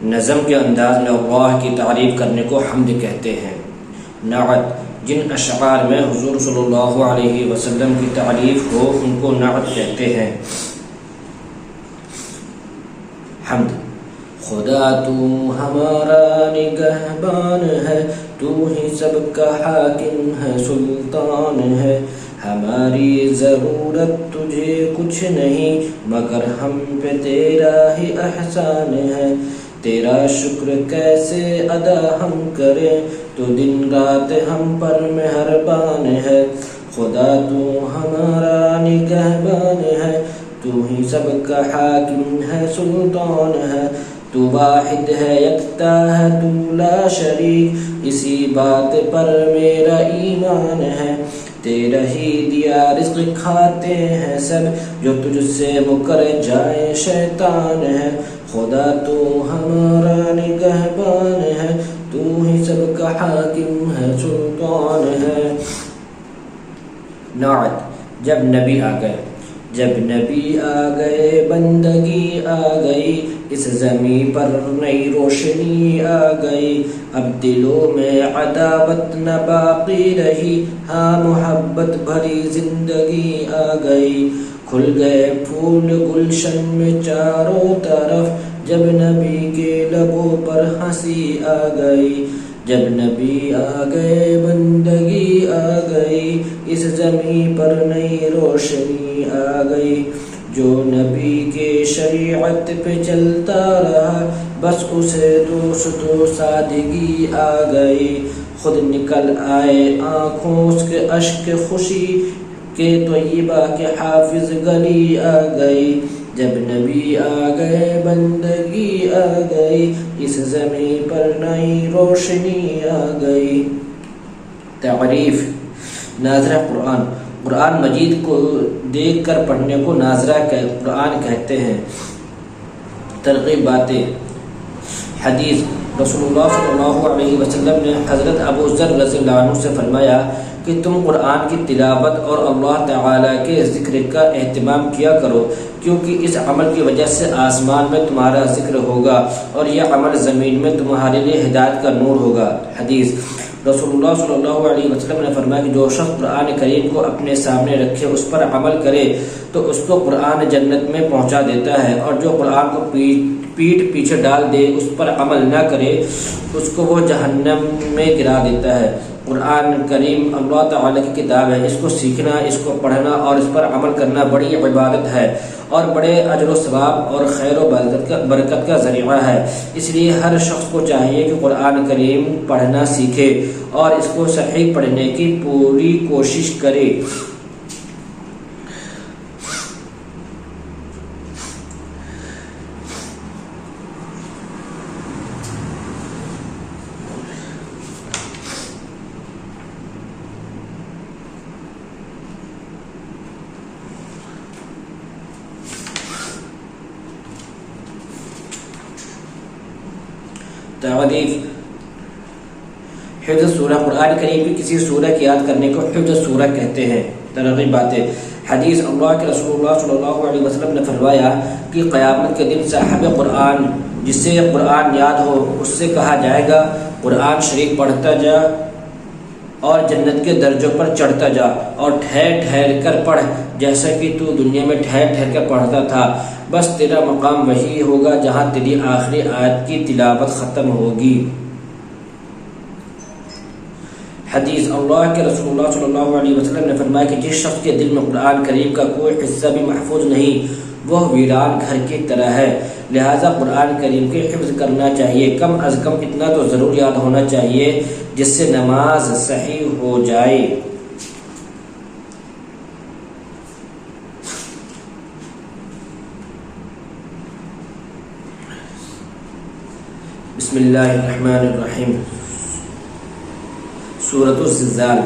نظم کے انداز میں اللہ کی تعریف کرنے کو حمد کہتے ہیں۔ نعت، جن اشعار میں حضور صلی اللہ علیہ وسلم کی تعریف ہو ان کو نعت کہتے ہیں۔ حمد، خدا تو ہمارا نگہبان ہے، تو ہی سب کا حاکم ہے، سلطان ہے، ہماری ضرورت تجھے کچھ نہیں مگر ہم پہ تیرا ہی احسان ہے، تیرا شکر کیسے ادا ہم کریں، تو دن رات ہم پر مہربان ہے، خدا تو ہمارا نگہبان ہے، تو ہی سب کا حاکم ہے، سلطان ہے، تو واحد ہے، یکتا ہے، تو لا شریک، اسی بات پر میرا ایمان ہے، تیرا ہی دیا رزق کھاتے ہیں سب، جو تجھ سے مکر جائے شیطان ہے، خدا تو ہمارا نگہبان ہے، تو ہی سب کا حاکم ہے، سلطان ہے۔ نعت، جب نبی آ گئے، جب نبی آ گئے بندگی آ گئی، اس زمین پر نئی روشنی آ گئی، اب دلوں میں عداوت نہ باقی رہی، ہاں محبت بھری زندگی آ گئی، کھل گئے پھول گلشن میں چاروں طرف، جب نبی کے لبوں پر ہنسی آ گئی، جب نبی آ گئے بندگی آ گئی، اس زمین پر نئی روشنی آ گئی، جو نبی کے شریعت پہ چلتا رہا، بس اسے دوست و سادگی آ گئی، خود نکل آئے آنکھوں اس کے اشک خوشی کے، طیبہ کے حافظ گلی آ گئی، جب نبی آ گئے بندگی آ گئی، اس زمین پر نئی روشنی آ گئی۔ تعریف، ناظرہ قرآن، قرآن مجید کو دیکھ کر پڑھنے کو ناظرہ قرآن کہتے ہیں۔ ترغیباتیں، حدیث، رسول اللہ صلی اللہ علیہ وسلم نے حضرت ابو ذر رضی اللہ عنہ سے فرمایا کہ تم قرآن کی تلاوت اور اللہ تعالیٰ کے ذکر کا اہتمام کیا کرو، کیونکہ اس عمل کی وجہ سے آسمان میں تمہارا ذکر ہوگا اور یہ عمل زمین میں تمہارے لیے ہدایت کا نور ہوگا۔ حدیث، رسول اللہ صلی اللہ علیہ وسلم نے فرمایا کہ جو شخص قرآن کریم کو اپنے سامنے رکھے، اس پر عمل کرے تو اس کو قرآن جنت میں پہنچا دیتا ہے، اور جو قرآن کو پیٹھ پیچھے ڈال دے، اس پر عمل نہ کرے، اس کو وہ جہنم میں گرا دیتا ہے۔ قرآن کریم اللہ تعالیٰ کی کتاب ہے، اس کو سیکھنا، اس کو پڑھنا اور اس پر عمل کرنا بڑی عبادت ہے اور بڑے اجر و ثواب اور خیر و برکت کا ذریعہ ہے۔ اس لیے ہر شخص کو چاہیے کہ قرآن کریم پڑھنا سیکھے اور اس کو صحیح پڑھنے کی پوری کوشش کرے۔ تعریف، حفظ سورہ، قرآن کریم کی کسی سورہ کی یاد کرنے کو حفظ سورہ کہتے ہیں۔ ترغیباتیں، حدیث، اللہ کے رسول اللہ صلی اللہ علیہ وسلم نے فرمایا کہ قیامت کے دن صاحب قرآن جسے قرآن یاد ہو اس سے کہا جائے گا قرآن شریف پڑھتا جا اور جنت کے درجوں پر چڑھتا جا اور ٹھہر ٹھہر کر پڑھ، جیسا کہ تو دنیا میں ٹھہر ٹھہر کر پڑھتا تھا، بس تیرا مقام وہی ہوگا جہاں تیری آخری آیت کی تلاوت ختم ہوگی۔ حدیث، اللہ کے رسول اللہ صلی اللہ علیہ وسلم نے فرمایا کہ جس شخص کے دل میں قرآن کریم کا کوئی حصہ بھی محفوظ نہیں، وہ ویران گھر کی طرح ہے، لہٰذا قرآن کریم کے حفظ کرنا چاہیے، کم از کم اتنا تو ضرور یاد ہونا چاہیے جس سے نماز صحیح ہو جائے۔ بسم اللہ الرحمن الرحیم۔ سورۃ الزلزال،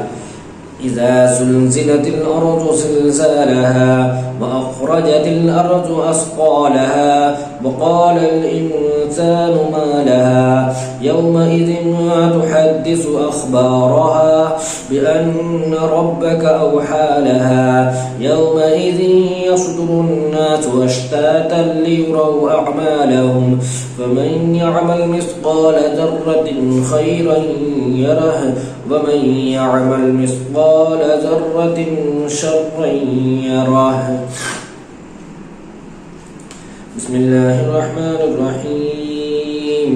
اذا زلزلت الارض زلزالها وأخرجت الأرض أثقالها وقال الإنسان ما لها يومئذ تحدث أخبارها بأن ربك أوحى لها يومئذ يصدر الناس أشتاتا ليروا أعمالهم فمن يعمل مثقال ذرة خيرا يره ومن يعمل مثقال ذرة شرا يره. بسم الله الرحمن الرحيم.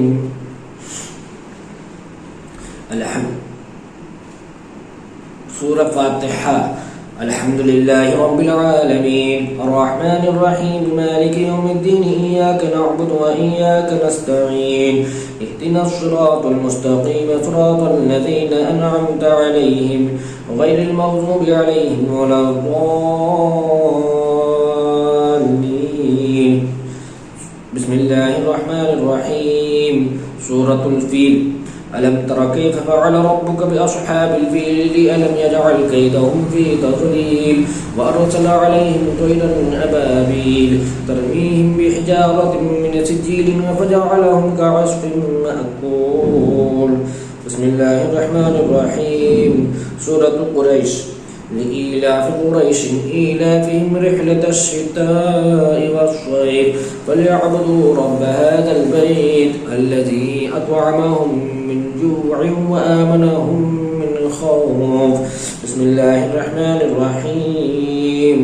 الحمد سورة فاتحة. الحمد لله رب العالمين الرحمن الرحيم مالك يوم الدين إياك نعبد وإياك نستعين اهدنا الصراط المستقيم صراط الذين أنعمت عليهم غير المغضوب عليهم ولا الضالين. بسم الله الرحمن الرحيم. سورة الفيل. ألم تر كيف فعل ربك بأصحاب الفيل ألم يجعل كيدهم في تضليل وأرسل عليهم طيرا أبابيل ترميهم بحجارة من سجيل فجعلهم كعصف مأكول. بسم الله الرحمن الرحيم. سورة قريش. لإيلاف قريش إيلافهم رحلة الشتاء والصيف فليعبدوا رب هذا البيت الذي أطعمهم من جوع وآمنهم من خوف. بسم الله الرحمن الرحيم.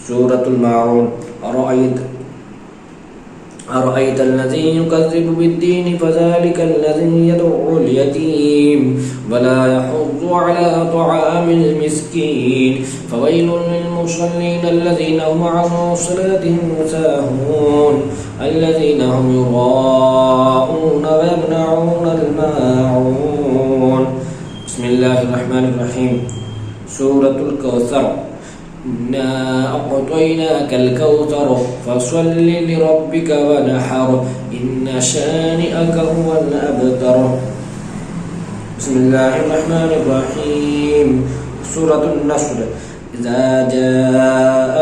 سورة الماعون. أرأيت الذي يكذب بالدين فذلك الذي يدعو اليتيم ولا يحض على طعام المسكين فويل للمصلين الذين هم عن صلاتهم ساهون الذين هم يراءون ويمنعون الماعون. بسم الله الرحمن الرحيم. سورة الكوثر. إنا أعطيناك الكوثر فصل لربك ونحر إن شانئك هو الأبتر. بسم الله الرحمن الرحيم. سورة النصر. إذا جاء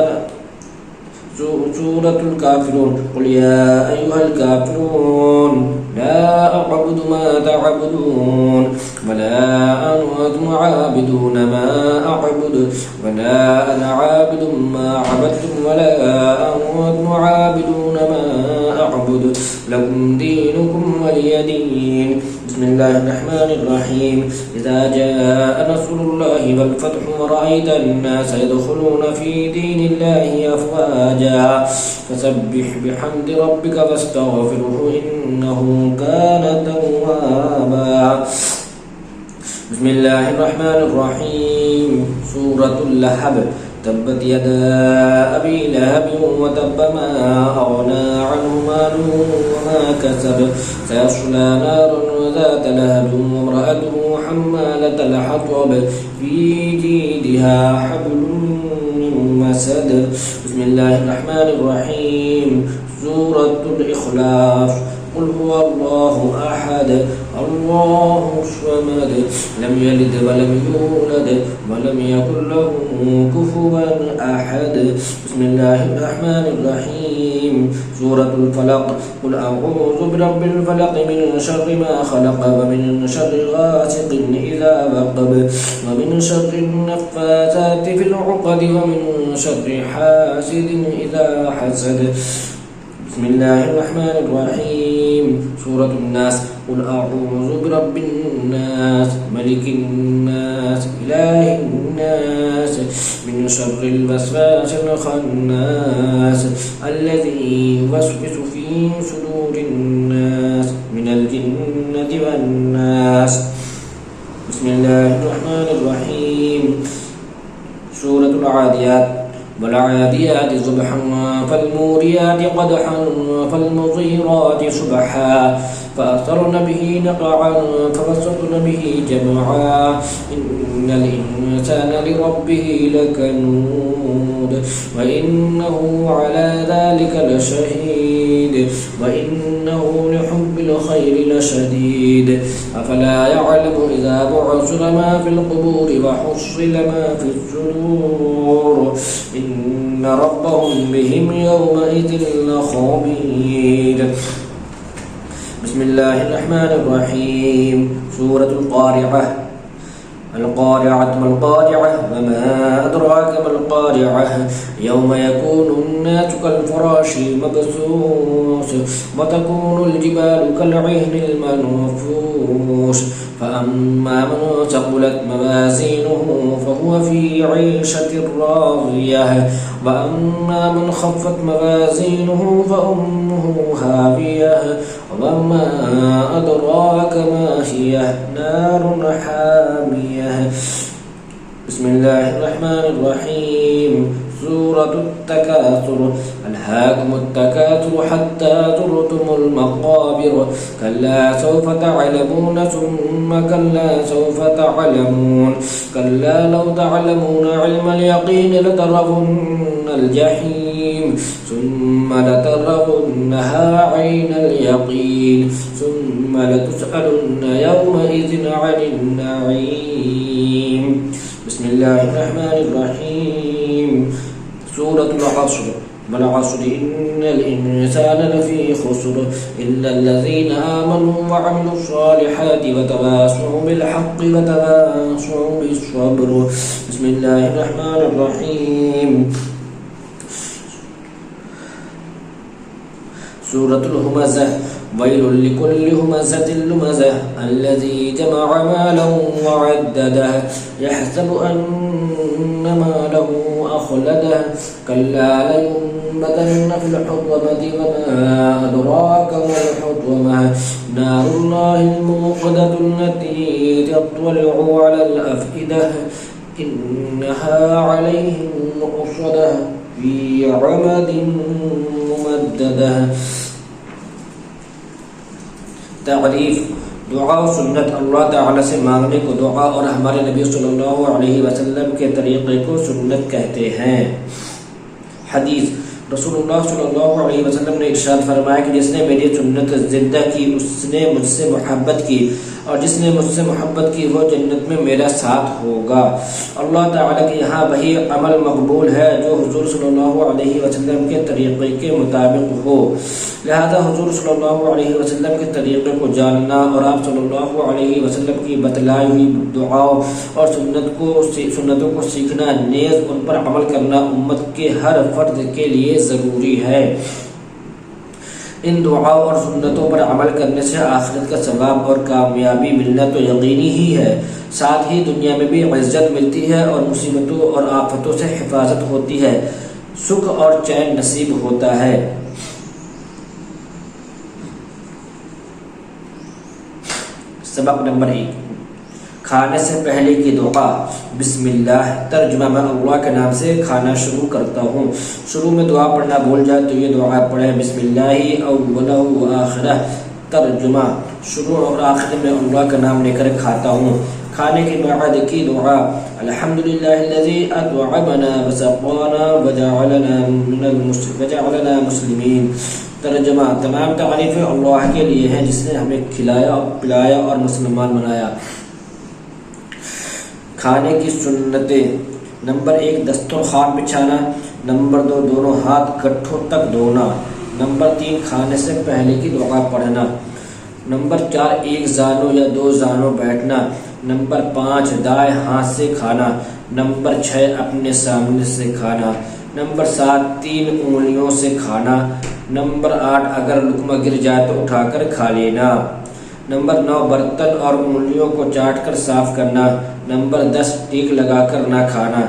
سورة الكافرون. قل يا أيها الكافرون لا أعبد ما تعبدون ولا أنتم عابدون ما أعبد ولا أنا عابد ما عبدتم ولا أنتم عابدون ما أعبد لكم دينكم ولي دين. بسم الله الرحمن الرحيم. إذا جاء نصر الله والفتح ورأيت الناس يدخلون في دين الله أفواجا فسبح بحمد ربك فاستغفره إنه كان توابا. بسم الله الرحمن الرحيم. سورة اللهب. تبت يدا أبي لهب وتب ما أغنى عنه ماله وما كسب سيصلى نارا ذات لهب وامرأته حمالة الحطب في جيدها حبل من مسد. بسم الله الرحمن الرحيم. سورة الإخلاص. قل هو الله أحد الله الصمد لم يلد ولم يولد ولم يكن له كفوا أحد. بسم الله الرحمن الرحيم. سورة الفلق. قل أعوذ برب الفلق من شر ما خلق ومن شر غاسق إذا وقب ومن شر النفاثات في العقد ومن شر حاسد إذا حسد. بسم الله الرحمن الرحيم. سورة الناس. قل أعوذ برب الناس ملك الناس إله الناس من شر الوسواس الخناس الذي يوسوس في صدور الناس من الجنة والناس. بسم الله الرحمن الرحيم. سورة العاديات. والعاديات ضبحا فالموريات قدحا فالمغيرات صبحا فأثرن به نقعا فوسطن به جمعا إن الإنسان لربه لكنود. وثمود وإنه على ذلك لشهيد وإنه لحب الخير لشديد أفلا يعلم إذا بعثر ما في القبور وحصل ما في الصدور إن ربهم بهم يومئذ لخبير. بسم الله الرحمن الرحيم. سورة القارعة. القارعة ما القارعة وما أدراك ما القارعة يوم يكون الناس كالفراش المبثوث وتكون الجبال كالعهن المنفوش فأما من ثقلت موازينه فهو في عيشة راضية وأما من خفت موازينه فأمه هاوية وما أدراك ما هي نار حامية. بسم الله الرحمن الرحيم. سورة التكاثر. ألهاكم التكاثر حتى زرتم المقابر كلا سوف تعلمون ثم كلا سوف تعلمون كلا لو تعلمون علم اليقين لترون الجحيم ثم لترونها عين اليقين ثم لتسألن يومئذ عن النعيم. بسم الله الرحمن الرحيم. سورة العصر. والعصر إن الإنسان لفي خسر إلا الذين آمنوا وعملوا الصالحات وتواصوا بالحق وتواصوا بالصبر. بسم الله الرحمن الرحيم. سورة الهمزة. ويل لكل همزة لمزة الذي جمع مالا وعدده يحسب أن ماله أخلده كلا لينبذن في الحطمة وما أدراك ما الحطمة نار الله الموقدة التي تطلع على الأفئدة إنها عليهم مؤصدة في عمد ممددة. تعریف. دعا و سنت اللہ تعالی سے مانگنے کو دعا اور ہمارے نبی صلی اللہ علیہ وسلم کے طریقے کو سنت کہتے ہیں. حدیث. رسول اللہ صلی اللہ علیہ وسلم نے ارشاد فرمایا کہ جس نے میری سنت زندہ کی اس نے مجھ سے محبت کی اور جس نے مجھ سے محبت کی وہ جنت میں میرا ساتھ ہوگا. اللہ تعالیٰ کے یہاں وہی عمل مقبول ہے جو حضور صلی اللہ علیہ وسلم کے طریقے کے مطابق ہو. لہذا حضور صلی اللہ علیہ وسلم کے طریقے کو جاننا اور آپ صلی اللہ علیہ وسلم کی بتلائی ہوئی دعاؤں اور سنتوں کو سیکھنا نیز ان پر عمل کرنا امت کے ہر فرد کے لیے ضروری ہے. ان دعاؤں اور سنتوں پر عمل کرنے سے آخرت کا ثواب اور کامیابی ملنا تو یقینی ہی ہے، ساتھ ہی دنیا میں بھی عزت ملتی ہے اور مصیبتوں اور آفتوں سے حفاظت ہوتی ہے، سکھ اور چین نصیب ہوتا ہے. سبق نمبر 1. کھانے سے پہلے کی دعا. بسم اللہ. ترجمہ. میں اللہ کے نام سے کھانا شروع کرتا ہوں. شروع میں دعا پڑھنا بھول جائے تو یہ دعا پڑھیں. بسم اللہ اولہ و آخرہ. ترجمہ. شروع اور آخر میں اللہ کا نام لے کر کھاتا ہوں. کھانے کے بعد کی دعا. الحمدللہ الذی اطعمنا وسقانا وجعلنا مسلمین. ترجمہ. تمام تعریفیں اللہ کے لیے ہیں جس نے ہمیں کھلایا پلایا اور مسلمان بنایا. کھانے کی سنتیں. نمبر 1. دسترخوان بچھانا. نمبر 2. دونوں ہاتھ گٹھوں تک دھونا. نمبر 3. کھانے سے پہلے کی دعا پڑھنا. نمبر 4. ایک زانو یا 2 زانوں بیٹھنا. نمبر 5. دائیں ہاتھ سے کھانا. نمبر 6. اپنے سامنے سے کھانا. نمبر 7. 3 انگلیوں سے کھانا. نمبر 8. اگر لقمہ گر جائے تو اٹھا کر کھا لینا. نمبر 9. برتن اور انگلیوں کو چاٹ کر صاف کرنا. نمبر 10. ٹیک لگا کر نہ کھانا.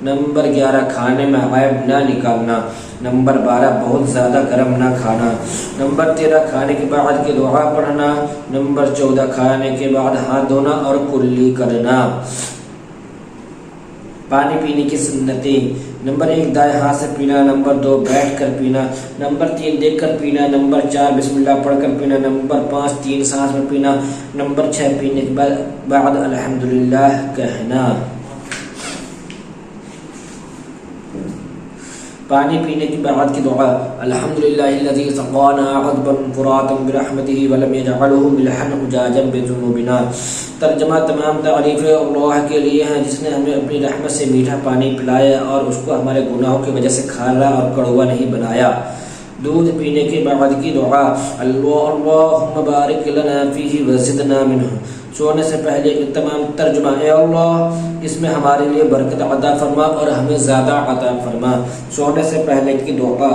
نمبر 11. کھانے میں عیب نہ نکالنا. نمبر 12. بہت زیادہ گرم نہ کھانا. نمبر 13. کھانے کے بعد کی دعا پڑھنا. نمبر 14. کھانے کے بعد ہاتھ دھونا اور کلی کرنا. پانی پینے کی سنتیں. نمبر 1. دائیں ہاتھ سے پینا. نمبر 2. بیٹھ کر پینا. نمبر 3. دیکھ کر پینا. نمبر 4. بسم اللہ پڑھ کر پینا. نمبر 5. 3 سانس میں پینا. نمبر 6. پینے کے بعد الحمدللہ کہنا. پانی پینے کے بعد کی دعا الحمدللہ الذی سقانا عذبا فراتا برحمتہ ولم یجعلہ ملحا اجاجا بذنوبنا۔ ترجمہ تمام تعریفیں اللہ کے لیے ہیں جس نے ہمیں اپنی رحمت سے میٹھا پانی پلایا اور اس کو ہمارے گناہوں کی وجہ سے کھارا اور کڑوا نہیں بنایا۔ دودھ پینے کے بعد کی دعا اللہم بارک لنا فیہ وزدنا منہ۔ سونے سے پہلے تمام ترجمہ اے اللہ اس میں ہمارے لیے برکت عطا فرما اور ہمیں زیادہ عطا فرما۔ سونے سے پہلے کی دعا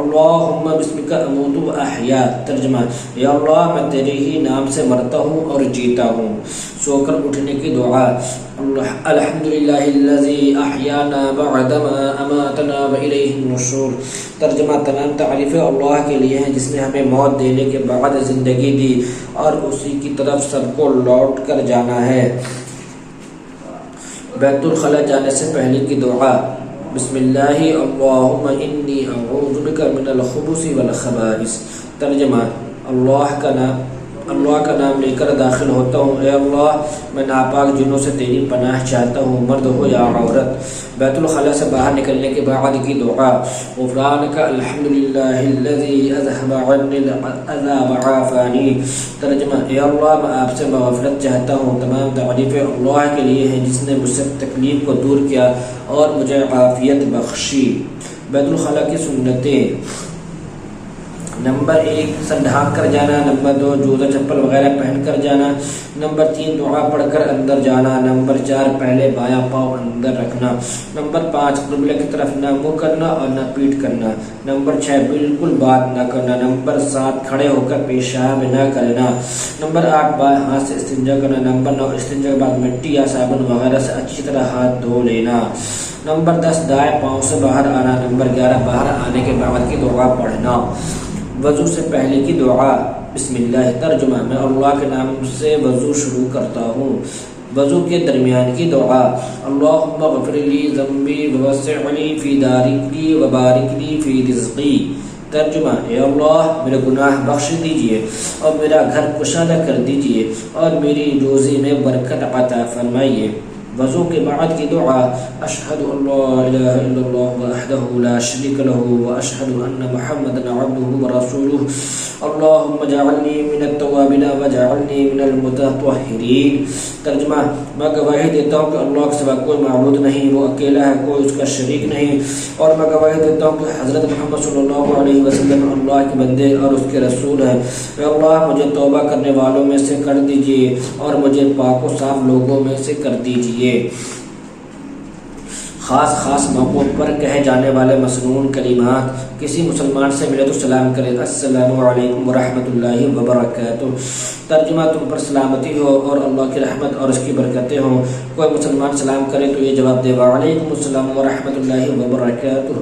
اللہم بسمک اموت و احیا۔ ترجمہ اے اللہ میں تیرے ہی نام سے مرتا ہوں اور جیتا ہوں۔ سو کر اٹھنے کی دعا الحمدللہ الذی احیانا بعدما اماتنا والیہ النشور۔ ترجمہ تمام تعریفیں اللہ کے لیے ہیں جس نے ہمیں موت دینے کے بعد زندگی دی اور اسی کی طرف سب کو لوٹ کر جانا ہے۔ بیت الخلاء جانے سے پہلے کی دعا بسم اللہ اللہم انی اعوذ بک من الخبث والخبائث۔ ترجمہ اللہ کا نام لے کر داخل ہوتا ہوں، اے اللہ میں ناپاک جنوں سے تیری پناہ چاہتا ہوں، مرد ہو یا عورت۔ بیت الخلاء سے باہر نکلنے کے بعد کی دعا غفرانک الحمدللہ الذی اذھب عنی الاذی وعافانی۔ ترجمہ اے اللہ میں آپ سے مغفرت چاہتا ہوں، تمام تعریفیں اللہ کے لیے ہیں جس نے مجھ سے تکلیف کو دور کیا اور مجھے عافیت بخشی۔ بیت الخلاء کی سنتیں نمبر 1 سر ڈھانپ کر جانا، نمبر 2 جوتا چپل وغیرہ پہن کر جانا، نمبر 3 دعا پڑھ کر اندر جانا، نمبر 4 پہلے بایاں پاؤں اندر رکھنا، نمبر 5 قبلہ کی طرف نہ منہ کرنا اور نہ پیٹ کرنا، نمبر 6 بالکل بات نہ کرنا، نمبر 7 کھڑے ہو کر پیشاب نہ کرنا، نمبر 8 بائیں ہاتھ سے استنجا کرنا، نمبر 9 استنجا کے بعد مٹی یا صابن وغیرہ سے اچھی طرح ہاتھ دھو لینا، نمبر 10 دائیں پاؤں سے باہر آنا، نمبر 11 باہر آنے کے بعد کی دعا پڑھنا۔ وضو سے پہلے کی دعا بسم اللہ۔ ترجمہ میں اللہ کے نام سے وضو شروع کرتا ہوں۔ وضو کے درمیان کی دعا اللہم اغفر لی ذنبی ووسع لی فی دارکی وبارک لی فی رزقی۔ ترجمہ اے اللہ میرے گناہ بخش دیجئے اور میرا گھر کشادہ کر دیجئے اور میری روزی میں برکت عطا فرمائیے۔ وضو کے بعد کی دعا اشہد ان لا الہ الا اللہ وحدہ لا شریک لہ واشہد ان محمدا عبدہ ورسولہ اللہم اجعلنی من التوابین واجعلنی من المتطہرین۔ ترجمہ میں گواہی دیتا ہوں کہ اللہ کے سوا کوئی معبود نہیں، وہ اکیلا ہے، کوئی اس کا شریک نہیں، اور میں گواہی دیتا ہوں کہ حضرت محمد صلی اللہ علیہ وسلم اللہ کے بندے اور اس کے رسول ہیں۔ اے اللہ مجھے توبہ کرنے والوں میں سے کر دیجئے اور مجھے پاک و صاف لوگوں میں سے کر دیجئے۔ خاص موقعوں پر کہے جانے والے مسنون کلمات کسی مسلمان سے ملے تو سلام کرے السلام علیکم ورحمۃ اللہ وبرکاتہ۔ ترجمہ تم پر سلامتی ہو اور اللہ کی رحمت اور اس کی برکتیں ہوں۔ کوئی مسلمان سلام کرے تو یہ جواب دے وعلیکم السلام ورحمۃ اللہ وبرکاتہ۔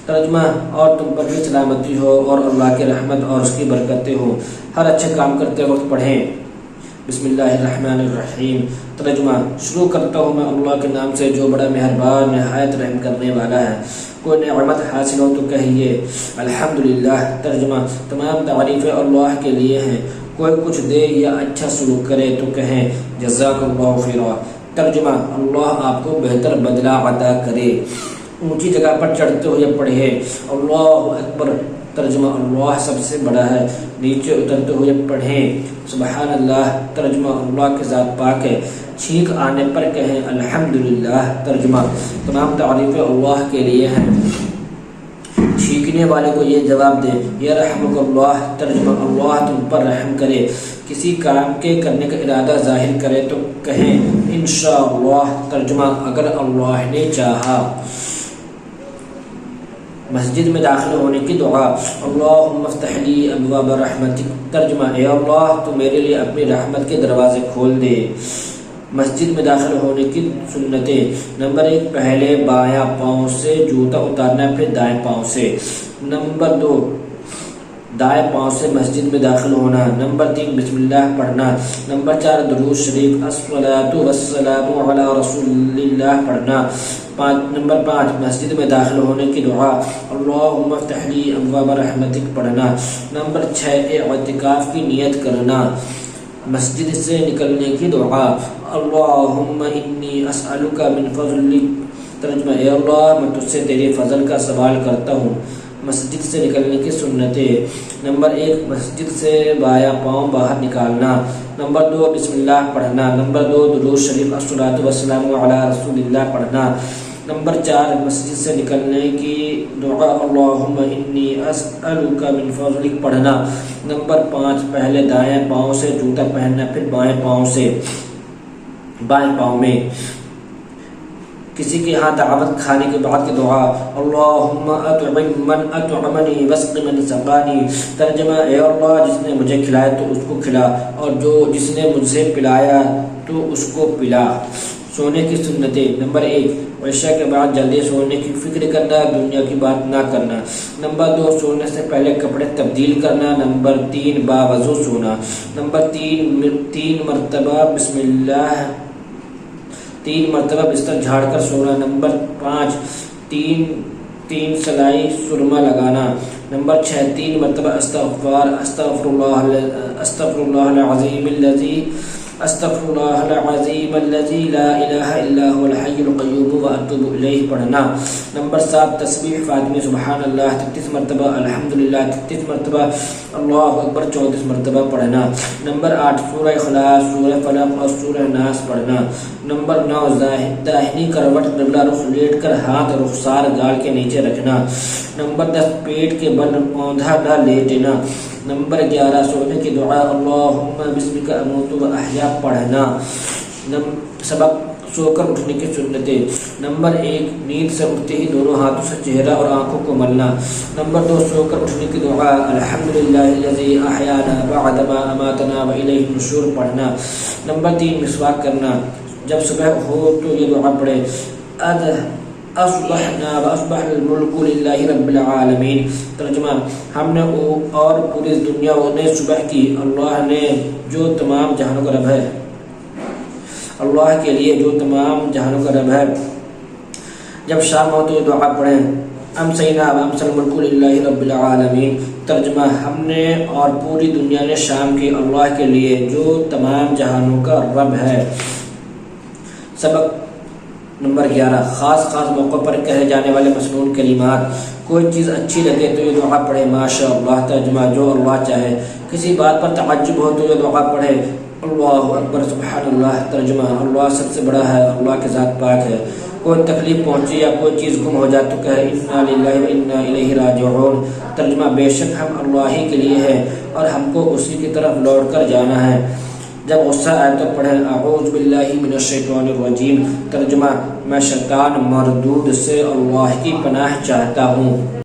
ترجمہ اور تم پر بھی سلامتی ہو اور اللہ کی رحمت اور اس کی برکتیں ہوں۔ ہر اچھے کام کرتے وقت پڑھیں بسم اللہ الرحمن الرحیم۔ ترجمہ شروع کرتا ہوں میں اللہ کے نام سے جو بڑا مہربان نہایت رحم کرنے والا ہے۔ کوئی نعمت حاصل ہو تو کہیے الحمدللہ۔ ترجمہ تمام تعریفیں اللہ کے لیے ہیں، کوئی کچھ دے یا اچھا سلوک کرے تو کہیں جزاک اللہ خیرا۔ ترجمہ اللہ آپ کو بہتر بدلہ عطا کرے۔ اونچی جگہ پر چڑھتے ہوئے پڑھے اللہ اکبر۔ ترجمہ اللہ سب سے بڑا ہے۔ نیچے اترتے ہوئے پڑھیں سبحان اللہ۔ ترجمہ اللہ کی ذات پاک ہے۔ چھینک آنے پر کہیں الحمدللہ۔ ترجمہ تمام تعریفیں اللہ کے لیے ہیں، چھینکنے والے کو یہ جواب دے یرحمک اللہ۔ ترجمہ اللہ تم پر رحم کرے۔ کسی کام کے کرنے کا ارادہ ظاہر کرے تو کہیں انشاءاللہ۔ ترجمہ اگر اللہ نے چاہا۔ مسجد میں داخل ہونے کی دعا اللہم افتح لی ابواب رحمتک۔ ترجمہ اے اللہ تو میرے لیے اپنی رحمت کے دروازے کھول دے۔ مسجد میں داخل ہونے کی سنتیں نمبر 1 پہلے بایاں پاؤں سے جوتا اتارنا، پھر دائیں پاؤں سے، نمبر 2 دائیں پاؤں سے مسجد میں داخل ہونا، نمبر 3 بسم اللہ پڑھنا، نمبر 4 درود شریف الصلاۃ والسلام علی رسول اللہ پڑھنا، نمبر 5 مسجد میں داخل ہونے کی دعا اللہم افتح لی ابواب رحمتک پڑھنا، نمبر 6 اعتکاف کی نیت کرنا، مسجد سے نکلنے کی دعا اللہم انی اسألک من فضلک ترجمہ اے اللہ میں تجھ سے تیرے فضل کا سوال کرتا ہوں۔ مسجد سے نکلنے کی سنتیں۔ نمبر 1 مسجد سے بایاں پاؤں باہر نکالنا۔ نمبر 2 بسم اللہ پڑھنا۔ نمبر 2 درود شریف الصلاۃ والسلام علی رسول اللہ پڑھنا۔ نمبر 4 مسجد سے نکلنے کی دعا اللہم انی اسألک من فضلک پڑھنا۔ نمبر 5 پہلے دائیں پاؤں سے جوتا پہننا، پھر بائیں پاؤں میں۔ کسی کے ہاں دعوت کھانے کے بعد کی دعا اللہم اطعم من اطعمنی واسق من سقانی۔ ترجمہ اے اللہ جس نے مجھے کھلایا تو اس کو کھلا، اور جس نے مجھ سے پلایا تو اس کو پلا۔ سونے کی سنتیں۔ نمبر 1 عشاء کے بعد جلدی سونے کی فکر کرنا، دنیا کی بات نہ کرنا۔ نمبر 2 سونے سے پہلے کپڑے تبدیل کرنا۔ نمبر 3 باوضو سونا۔ نمبر 3 مرتبہ بسم اللہ 3 مرتبہ بستر جھاڑ کر سونا۔ نمبر 5 تین سلائی سرما لگانا۔ نمبر 6 3 مرتبہ استغفر اللہ العظیم الذی لا الہ الا هو الحی القیوم واتوب الیہ پڑھنا۔ نمبر 7 تسبیح فاطمی سبحان اللہ 33 مرتبہ، الحمدللہ 33 مرتبہ، اللہ اکبر 34 مرتبہ پڑھنا۔ نمبر 8 سورہ اخلاص، سورہ فلق اور سورہ ناس پڑھنا۔ نمبر 9 داہنی کروٹ قبلہ رخ لیٹ کر ہاتھ رخسار گال کے نیچے رکھنا۔ نمبر 10 پیٹ کے بل اوندھا نہ لیٹنا۔ نمبر 11 سونے کی دعا اللہم بسمک اموت و احیا پڑھنا۔ سبق سو کر اٹھنے کی سنتیں۔ نمبر 1 نیند سے اٹھتے ہی دونوں ہاتھوں سے چہرہ اور آنکھوں کو ملنا۔ نمبر 2 سو کر اٹھنے کی دعا الحمدللہ الذی احیانا بعد ما اماتنا والیہ النشور پڑھنا۔ نمبر 3 مسواک کرنا۔ جب صبح ہو تو یہ دعا پڑھے اصبحنا واصبح الملک للہ رب العالمین۔ ترجمہ ہم نے اور پوری دنیا نے صبح کی، اللہ نے جو تمام جہانوں کا رب ہے، اللہ کے لیے جو تمام جہانوں کا رب ہے۔ جب شام ہو تو یہ دعا پڑھیں امسینا وامسی الملک للہ رب العالمین۔ ترجمہ ہم نے اور پوری دنیا نے شام کی، اللہ کے لیے جو تمام جہانوں کا رب ہے۔ سبق نمبر 11 خاص موقع پر کہے جانے والے مسنون کلمات۔ کوئی چیز اچھی لگے تو یہ دعا پڑھے ماشاء اللہ۔ ترجمہ جو اللہ چاہے۔ کسی بات پر تعجب ہو تو یہ دعا پڑھے اللہ اکبر سبحان اللہ۔ ترجمہ اللہ سب سے بڑا ہے، اللہ کی ذات پاک ہے۔ کوئی تکلیف پہنچے یا کوئی چیز گم ہو جائے تو کہے انا للہ و انا الیہ راجعون۔ ترجمہ بے شک ہم اللہ ہی کے لیے ہیں اور ہم کو اسی کی طرف لوٹ کر جانا ہے۔ جب غصہ آئے تو پڑھیں اعوذ باللہ من الشیطان الرجیم۔ ترجمہ میں شیطان مردود سے اللہ کی پناہ چاہتا ہوں۔